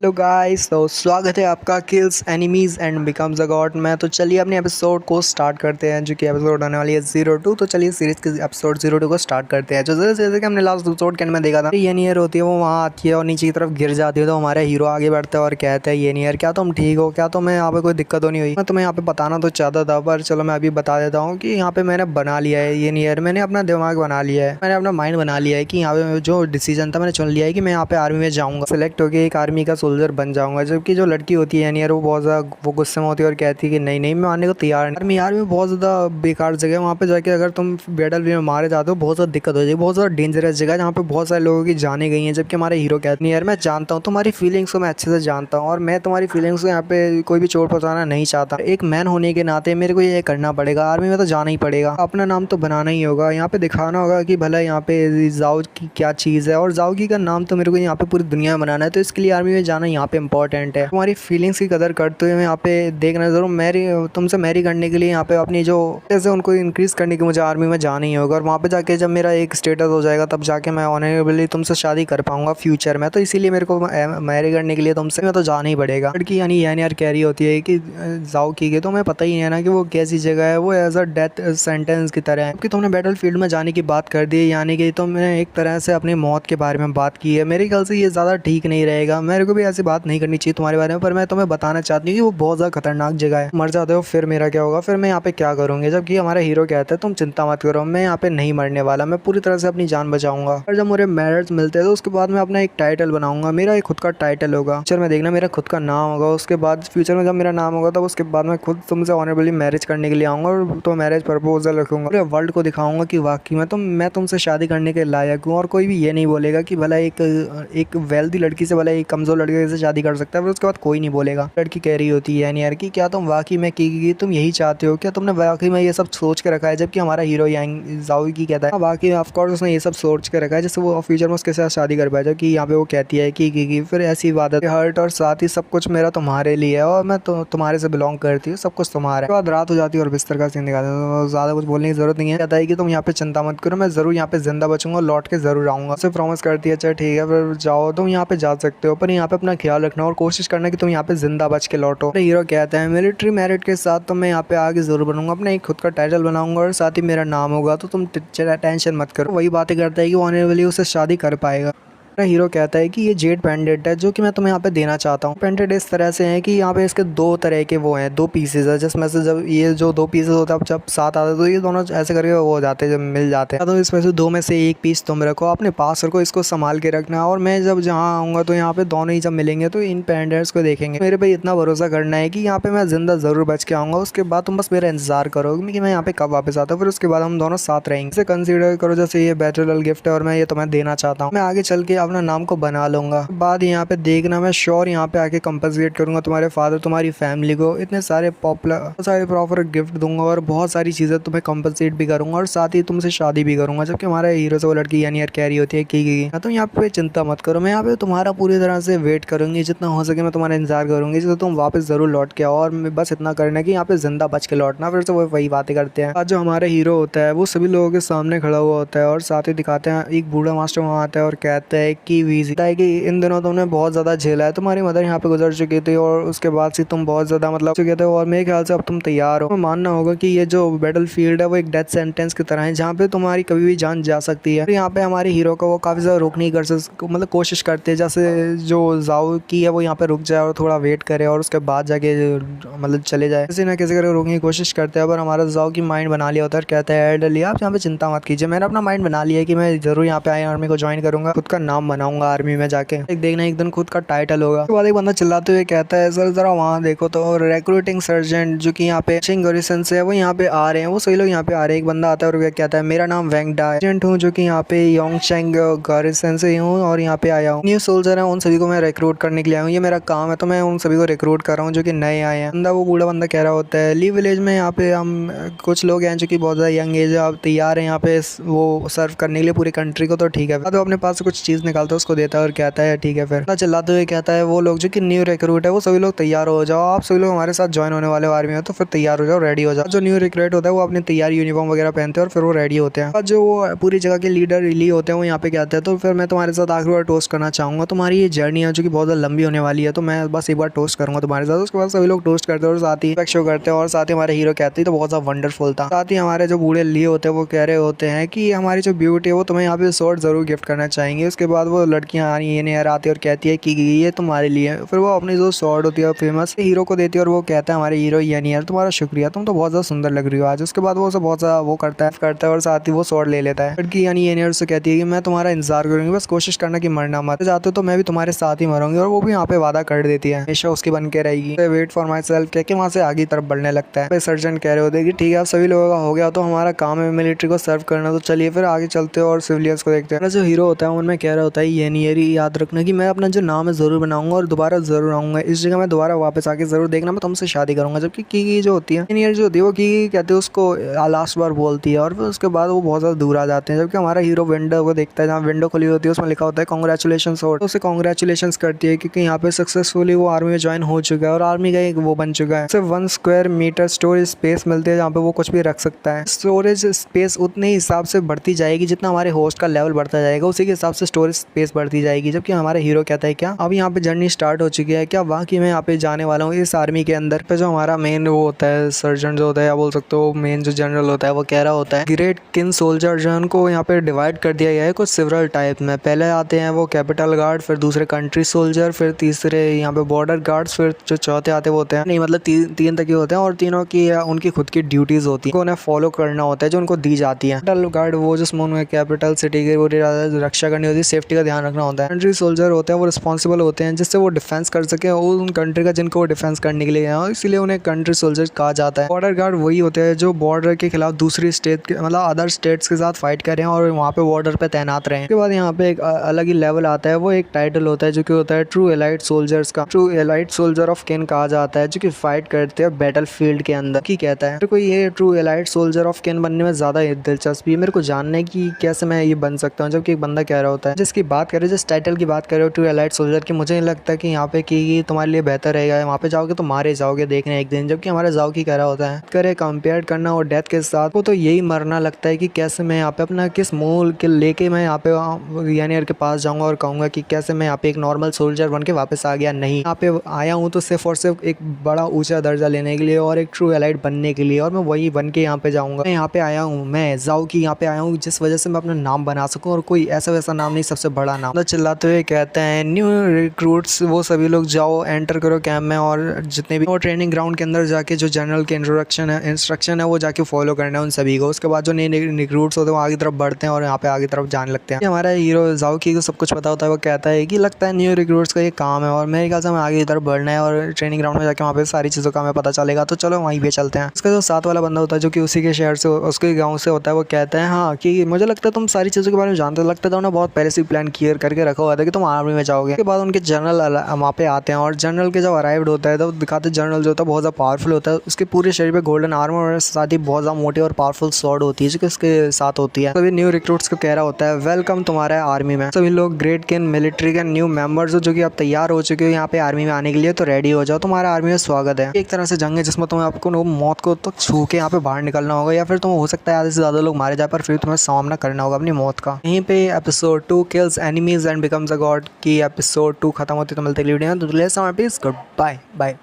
Hello guys, तो स्वागत है आपका kills enemies and becomes a God में। तो चलिए अपने एपिसोड को स्टार्ट करते हैं, जो कि एपिसोड आने वाली है 02। तो चलिए सीरीज के एपिसोड 02 को स्टार्ट करते हैं। जो जैसे कि हमने लास्ट एपिसोड के अंदर में देखा था, ये नियर होती है, वो वहाँ आती है और नीचे की तरफ गिर जाती है। तो हमारा हीरो आगे बढ़ता है और कहता है, ये नियर क्या तुम ठीक हो, क्या तुम्हें यहाँ पे कोई दिक्कत तो नहीं हुई। मैं तुम्हें यहाँ पे बताना तो चाहता था, पर चलो मैं अभी बता देता हूँ कि यहाँ पे मैंने बना लिया है ये नियर। मैंने अपना दिमाग बना लिया है, मैंने अपना माइंड बना लिया है कि यहाँ पे जो डिसीजन था मैंने चुन लिया है कि मैं यहाँ पे आर्मी में जाऊँगा, सेलेक्ट होकर एक आर्मी का सोल्जर बन जाऊँगा। जबकि जो लड़की होती है यानी यार, वो बहुत ज़्यादा वो गुस्से में होती है और कहती है कि नहीं नहीं, मैं आने को तैयार नहीं। यार में बहुत ज़्यादा बेकार जगह है, वहाँ पे जाके अगर तुम बैटल में मारे जाते हो बहुत ज़्यादा दिक्कत हो जाएगी। बहुत ज़्यादा डेंजरस जगह है जहाँ पे बहुत सारे लोगों की जाने गई हैं। जबकि हमारे हीरो कहते हैं, यार मैं जानता हूँ तुम्हारी फीलिंग्स को, मैं अच्छे से जानता हूँ और मैं तुम्हारी फीलिंग्स को यहाँ पे कोई भी चोट पहुँचाना नहीं चाहता। एक मैन होने के नाते मेरे को ये करना पड़ेगा, आर्मी में तो जाना ही पड़ेगा, अपना नाम तो बनाना ही होगा, यहाँ पे दिखाना होगा कि भला यहाँ पे जाओ की क्या चीज़ है। और जाओगी का नाम तो मेरे को यहाँ पे पूरी दुनिया में बनाना है, तो इसके लिए आर्मी में जाना यहाँ पे इंपॉर्टेंट है। तुम्हारी फीलिंग्स की कदर करते हुए यहाँ पे देखना जरूर, मैरी तुमसे मैरी करने के लिए यहाँ पे अपनी जो जैसे उनको इंक्रीज करने की मुझे आर्मी में जाना ही होगा। और वहाँ पे जाके जब मेरा एक स्टेटस हो जाएगा तब जाके मैं ऑनरेबली तुमसे शादी कर पाऊंगा फ्यूचर में। तो इसीलिए मेरे को मैरी करने के लिए तुमसे मैं तो जाना ही पड़ेगा। लड़की यानी यार कह रही होती है कि जाओ की तो मैं पता ही है ना कि वो कैसी जगह है, वो एज अ डेथ सेंटेंस की तरह है। क्योंकि तुमने बैटल फील्ड में जाने की बात कर दी, यानी कि तुमने एक तरह से अपनी मौत के बारे में बात की है। मेरे ख्याल से ये ज़्यादा ठीक नहीं रहेगा, मेरे को भी ऐसी बात नहीं करनी चाहिए तुम्हारे बारे में। पर मैं तुम्हें बताना चाहती हूँ कि वो बहुत ज़्यादा खतरनाक जगह है, मर जाते हो फिर मेरा क्या होगा, फिर मैं यहाँ पे क्या करूँगी। जबकि हमारा हीरो कहता है तुम चिंता मत करो, मैं यहाँ पे नहीं मरने वाला, मैं पूरी तरह से अपनी जान बचाऊंगा। और जब मुझे मेडल्स मिलते हैं तो उसके बाद मैं अपना एक टाइटल बनाऊंगा, मेरा एक खुद का टाइटल होगा। फ्यूचर में देखना मेरा खुद का नाम होगा। उसके बाद फ्यूचर में जब मेरा नाम होगा तब उसके बाद मैं खुद तुमसे ऑनरेबली मैरिज करने के लिए आऊँगा और तो मैरिज प्रपोजल रखूँगा, पूरे वर्ल्ड को दिखाऊंगा कि वाकई में मैं तुमसे शादी करने के लायक हूँ। और कोई भी ये नहीं बोलेगा कि भला एक वेल्दी लड़की से भला एक कमजोर लड़के से शादी कर सकता है। फिर उसके बाद कोई नहीं बोलेगा। लड़की कह रही होती है यानी यार कि क्या तुम वाकई में की तुम यही चाहते हो, क्या तुमने वाकई में ये सब सोच के रखा है। जबकि हमारा हीरो जाओ की कहता है वाकई ऑफ कोर्स उसने ये सब सोच के रखा है जैसे वो फ्यूचर में उसके साथ शादी कर पाए। जबकि यहाँ पे वो कहती है कि फिर ऐसी बात है, हर्ट और साथ ही सब कुछ मेरा तुम्हारे लिए है और मैं तो तुम्हारे से बिलोंग करती हूँ, सब कुछ तुम्हारा है। बाद रात हो जाती है और बिस्तर का सीन दिखाते हैं, तो ज़्यादा कुछ बोलने की जरूरत नहीं है। कहता है कि तुम यहाँ पे चिंता मत करो, मैं जरूर यहाँ पे जिंदा बचूंगा, लौट के जरूर आऊंगा। उसे प्रॉमिस करती है अच्छा ठीक है फिर जाओ, तुम यहाँ पे जा सकते हो, पर यहाँ पे अपना ख्याल रखना और कोशिश करना कि तुम यहाँ पे जिंदा बच के लौटो। हीरो कहता है मिलिट्री मेरिट के साथ तो मैं यहाँ पे आगे जरूर बनूंगा, अपना एक खुद का टाइटल बनाऊंगा और साथ ही मेरा नाम होगा, तो तुम टेंशन मत करो। वही बातें करता है कि वो ऑनरेबली उससे शादी कर पाएगा। हीरो कहता है कि ये जेड पेंडेंट है जो कि मैं तुम्हें यहाँ पे देना चाहता हूँ। पेंडेंट इस तरह से है कि यहाँ पे इसके दो तरह के वो हैं, दो पीसेज है, जिसमें से जब ये जो दो पीसेज होते हैं जब साथ आते हैं तो ये दोनों ऐसे करके वो हो जाते हैं, जब मिल जाते हैं। तो इसमें से दो में से एक पीस तुम रखो अपने पास, रखो, इसको संभाल के रखना। और मैं जब जहाँ आऊँगा तो यहाँ पे दोनों ही जब मिलेंगे तो इन पेंडेंट्स को देखेंगे। मेरे पे इतना भरोसा करना है कि यहाँ पे मैं जिंदा जरूर बच के आऊँगा। उसके बाद तुम बस मेरा इंतजार करो कि मैं यहाँ पे कब वापस आता हूँ, फिर उसके बाद हम दोनों साथ रहेंगे। इसे कंसीडर करो जैसे ये बैटल गिफ्ट है और मैं ये तुम्हें देना चाहता हूँ। मैं आगे चल के अपना नाम को बना लूंगा। बाद यहाँ पे देखना मैं श्योर यहाँ पे आके कंपनसेट करूंगा तुम्हारे फादर तुम्हारी फैमिली को, इतने सारे प्रॉपर गिफ्ट दूंगा और बहुत सारी चीजें तुम्हें कंपनसेट भी करूंगा और साथ ही तुमसे शादी भी करूंगा। जबकि हमारे हीरो से वो लड़की यानी यार कह रही होती है कि तो यहाँ पे चिंता मत करो, मैं यहाँ पे तुम्हारा पूरी तरह से वेट करूंगी, जितना हो सके मैं तुम्हारा इंतजार करूंगी, जिससे तुम वापस जरूर लौट के आओ। और बस इतना करना कि यहाँ पे जिंदा बच के लौटना। फिर से वो वही बातें करते हैं। आज जो हमारे हीरो होता है वो सभी लोगों के सामने खड़ा हुआ होता है और साथ ही दिखाते हैं एक बूढ़ा मास्टर वहाँ आता है और कहता है कि कि इन दिनों तुमने बहुत ज़्यादा झेला है, तुम्हारी मदर यहाँ पे गुजर चुकी थी और उसके बाद से तुम बहुत ज़्यादा मतलब चुके थे और मेरे ख्याल से अब तुम तैयार हो। मानना होगा कि ये जो बैटल फील्ड है वो एक डेथ सेंटेंस की तरह है जहाँ पे तुम्हारी कभी भी जान जा सकती है। यहाँ पे हमारे हीरो को वो काफ़ी ज़्यादा रोक नहीं कर सकते, मतलब कोशिश करते हैं जैसे जो जाओ की है वो यहाँ पे रुक जाए और थोड़ा वेट करे और उसके बाद जाके मतलब चले जाए, किसी ना किसी करके रोकने की कोशिश करते हैं। पर हमारा जाओ की माइंड बना लिया होता है, कहता है एडली आप यहाँ पे चिंता मत कीजिए, मैंने अपना माइंड बना लिया है कि मैं जरूर यहाँ पे आर्मी को ज्वाइन करूंगा, खुद का नाम बनाऊंगा आर्मी में जाके, देखना एक दिन खुद का टाइटल होगा। उसके बाद एक बंदा चिल्लाते हुए कहता है सर जरा वहाँ देखो तो रिक्रूटिंग सर्जेंट जो कि यहाँ पे गॉरिसन से है वो यहाँ पे आ रहे हैं, वो सही लोग यहाँ पे आ रहे हैं। एक बंदा आता है और कहता है मेरा नाम वेंगडा एजेंट हूँ जो कि यहाँ पे योंगचेंग गॉरिसन से हूँ और यहाँ पे आया हूँ। न्यू सोल्जर है उन सभी को मैं रिक्रूट करने के लिए आया हूँ, ये मेरा काम है, तो मैं उन सभी को रिक्रूट कर रहा हूँ जो कि नए आए हैं। बंदा वो बूढ़ा बंदा कह रहा होता है ली विलेज में यहाँ पे हम कुछ लोग हैं जो कि बहुत ज़्यादा यंग एज है, आप तैयार हैं यहाँ पे वो सर्व करने के लिए पूरी कंट्री को, तो ठीक है। तो अपने पास कुछ चीज़ निकालता है उसको देता है और कहता है ठीक है। फिर चिल्लाते हुए कहता है वो लोग जो कि न्यू रिक्रूट है वो सभी लोग तैयार हो जाओ, आप सभी लोग हमारे साथ ज्वाइन होने वाले आर्मी में, तो फिर तैयार हो जाओ, रेडी हो जाओ। जो न्यू रिक्रूट होता है वो अपनी तैयारी यूनिफॉर्म वगैरह पहनते हैं और फिर वो रेडी होते हैं। जो वो पूरी जगह के लीडर ली होते हैं वो यहाँ पे कहते हैं तो फिर मैं तुम्हारे साथ आखिरी बार टोस्ट करना चाहूंगा, तुम्हारी ये जर्नी है जो कि बहुत ज़्यादा लंबी होने वाली है, तो मैं बस एक बार टोस्ट करूंगा तुम्हारे साथ। उसके बाद सभी लोग टोस्ट करते हैं और साथ ही शो करते हैं और साथ ही हमारे हीरो कहते हैं तो बहुत ज़्यादा वंडरफुल था। साथ ही हमारे जो बूढ़े लिए होते हैं वो कह रहे होते हैं कि हमारी जो ब्यूटी है वो तुम्हें यहाँ पे शॉर्ट जरूर गिफ्ट करना चाहेंगे। उसके बाद वो लड़कियाँ ये नहीं आती और कहती है कि ये तुम्हारे लिए। फिर वो अपनी जो शॉर्ट होती है फेमस हीरो को देती है और वो कहता है हमारे हीरो ये नहीं यार तुम्हारा शुक्रिया, तुम तो बहुत ज़्यादा सुंदर लग रही हो आज। उसके बाद वो उसे बहुत ज़्यादा वो करता है और साथ ही वो शॉर्ट ले लेता है। लड़की यानी ये नहीं कहती है कि मैं तुम्हारा इंतजार करूंगी, बस कोशिश करना कि मरना मत जाते हो तो मैं भी तुम्हारे साथ ही मरूंगी, और वो भी यहाँ पे वादा कर देती है हमेशा उसकी बन के रहेगी। वेट फॉर माई सेल्फ कह के वहाँ से आगे तरफ बढ़ने लगता है। सर्जेंट कह रहे होते कि ठीक है आप सभी लोगों का हो गया तो हमारा काम है मिलिट्री को सर्व करना, तो चलिए फिर आगे चलते हो और सिविलियंस को देखते हैं। जो हीरो होता है उनमें कह रहा होता है ये नहीं याद रखना कि मैं अपना जो नाम है जरूर बनाऊंगा और दोबारा जरूर आऊंगा इस जगह, मैं दोबारा वापस आके जरूर देखना मैं तुमसे शादी करूंगा। जबकि की जो होती है इंजीनियर जो होती है वो की कहते हैं उसको लास्ट बार बोलती है और फिर उसके बाद वो बहुत ज्यादा दूर आ जाते हैं। जबकि हमारा हीरो विंडो को देखता है, जहाँ विंडो खुली होती है उसमें लिखा होता है कांग्रेचुलेशन, और उसे कांग्रेचुलेशन करती है क्योंकि यहाँ पे सक्सेसफुली वो आर्मी में ज्वाइन हो चुका है और आर्मी का एक वो बन चुका है। सिर्फ 1 स्क्वायर मीटर स्टोरेज स्पेस मिलती है जहाँ पे वो कुछ भी रख सकता है। स्टोरेज स्पेस उतने ही हिसाब से बढ़ती जाएगी जितना हमारे होस्ट का लेवल बढ़ता जाएगा, उसी के हिसाब से स्टोरेज स्पेस बढ़ती जाएगी। जबकि हमारा हीरो कहता है क्या अब यहाँ पे जर्नी स्टार्ट हो चुकी है, क्या वाकई मैं यहाँ पे जाने वाला हूँ इस आर्मी के अंदर। पे जो हमारा मेन वो होता है सर्जन जो होता है या बोल सकते हो मेन जो जनरल होता है वो कह रहा होता है ग्रेट किन सोल्जर जो उनको यहाँ पे डिवाइड कर दिया गया है कुछ सिवरल टाइप में। पहले आते हैं वो कैपिटल गार्ड, फिर दूसरे कंट्री सोल्जर, फिर तीसरे यहाँ पे बॉर्डर गार्ड्स, फिर जो चौथे आते वो होते हैं नहीं मतलब तीन तक होते हैं और तीनों की उनकी खुद की ड्यूटीज होती है, उन्हें फॉलो करना होता है जो उनको दी जाती है। कैपिटल गार्ड वो जिसमें कैपिटल सिटी की रक्षा करनी होती है, सेफ्टी का ध्यान रखना होता है। कंट्री सोल्जर होते हैं वो रिस्पॉन्सिबल होते हैं जिससे वो डिफेंस कर सके उन कंट्री का जिनको वो डिफेंस करने के लिए गए हैं, इसीलिए उन्हें कंट्री सोल्जर कहा जाता है। बॉर्डर गार्ड वही होते हैं जो बॉर्डर के खिलाफ दूसरी स्टेट के मतलब अदर स्टेट्स के साथ फाइट करें और वहाँ पे बॉर्डर पे तैनात रहें। उसके बाद यहाँ पे एक अलग ही लेवल आता है, वो एक टाइटल होता है जो कि होता है ट्रू एलाइट सोल्जर्स का। ट्रू एलाइट सोल्जर ऑफ केन कहा जाता है जो कि फाइट करते हैं बैटल फील्ड के अंदर। की कहता है मेरे को ये ट्रू एलाइट सोल्जर ऑफ केन बनने में ज्यादा दिलचस्पी है, मेरे को जानने की कैसे मैं ये बन सकता हूँ। जबकि एक बंदा कह रहा होता है जिसकी बात कर रहे हो जिस टाइटल की बात कर रहे हो ट्रू एलाइट सोल्जर की, मुझे नहीं लगता कि यहाँ पे कि तुम्हारे लिए बेहतर रहेगा, वहाँ पे जाओगे तो मारे जाओगे देखने एक दिन। जबकि हमारा जाओ की कह रहा होता है करे कंपेयर करना और डेथ के साथ वो तो यही मरना लगता है कि कैसे मैं यहाँ पे अपना किस मोल के लेके मैं यहाँ पे यानी के पास जाऊंगा और कहूँगा कि कैसे मैं यहाँ पे एक नॉर्मल सोल्जर बन के वापस आ गया। नहीं, यहाँ पे आया हूँ तो सिर्फ और सिर्फ एक बड़ा ऊंचा दर्जा लेने के लिए और एक ट्रू एलाइट बनने के लिए, और मैं वही बन के यहाँ पे जाऊँगा। मैं यहाँ पे आया हूँ, मैं जाओ की यहाँ पे आया हूँ जिस वजह से मैं अपना नाम बना सकूँ, और कोई ऐसा वैसा नाम नहीं, सबसे बड़ा नाम। तो चिल्लाते हुए कहते हैं न्यू रिक्रूट्स वो सभी लोग जाओ एंटर करो कैंप में, और जितने भी वो ट्रेनिंग ग्राउंड के अंदर जाके जो जनरल के इंस्ट्रक्शन है वो जाके फॉलो करना है उन सभी को। उसके बाद जो नए रिक्रूट्स होते हैं वो आगे तरफ बढ़ते हैं और यहाँ पे आगे तरफ जाने लगते हैं। हमारा हीरो जाओ की को सब कुछ पता होता है, वो कहता है कि लगता है न्यू रिक्रूट्स का ये काम है और मेरे ख्याल से हमें आगे इधर बढ़ना है और ट्रेनिंग ग्राउंड में जाके वहाँ पे सारी चीज़ों का हमें पता चलेगा, तो चलो वहीं पे चलते हैं। उसका जो साथ वाला बंदा होता है जो कि उसी के शहर से उसके गाँव से होता है वो कहता है हाँ कि मुझे लगता है तुम सारी चीज़ों के बारे में जानते हो, लगता था उन्हें बहुत पहले से प्लान क्लियर करके रखा हुआ था कि तुम आर्मी में जाओगे। उसके बाद उनके जनरल वहाँ पे आते हैं और जनरल के जब अराइव्ड होता है तो दिखाते जनरल जो होता है बहुत ज़्यादा पावरफुल होता है, उसके पूरे शरीर पे गोल्डन आर्मर और साथ ही बहुत ज़्यादा मोटी और पावरफुल स्वॉर्ड होती है जो कि उसके साथ होती है। सभी न्यू रिक्रूट्स को कह रहा होता है वेलकम तुम्हारा आर्मी में। सभी लोग ग्रेट केन मिलिट्री के न्यू मेंबर्स हो जो कि आप तैयार हो चुके हो यहाँ पे आर्मी में आने के लिए, तो रेडी हो जाओ, तुम्हारा आर्मी में स्वागत है। एक तरह से जंग है जिसमें तुम्हें आपको मौत को तो छू के यहाँ पे बाहर निकलना होगा, या फिर तुम हो सकता है आधे से ज़्यादा लोग मारे जाए पर फिर तुम्हें सामना करना होगा अपनी मौत का। यहीं पे episode 2 kills enemies and becomes a God की एपिसोड 2 खत्म होती है। तो मिलते हैं वीडियो में, तो गुड बाय बाय।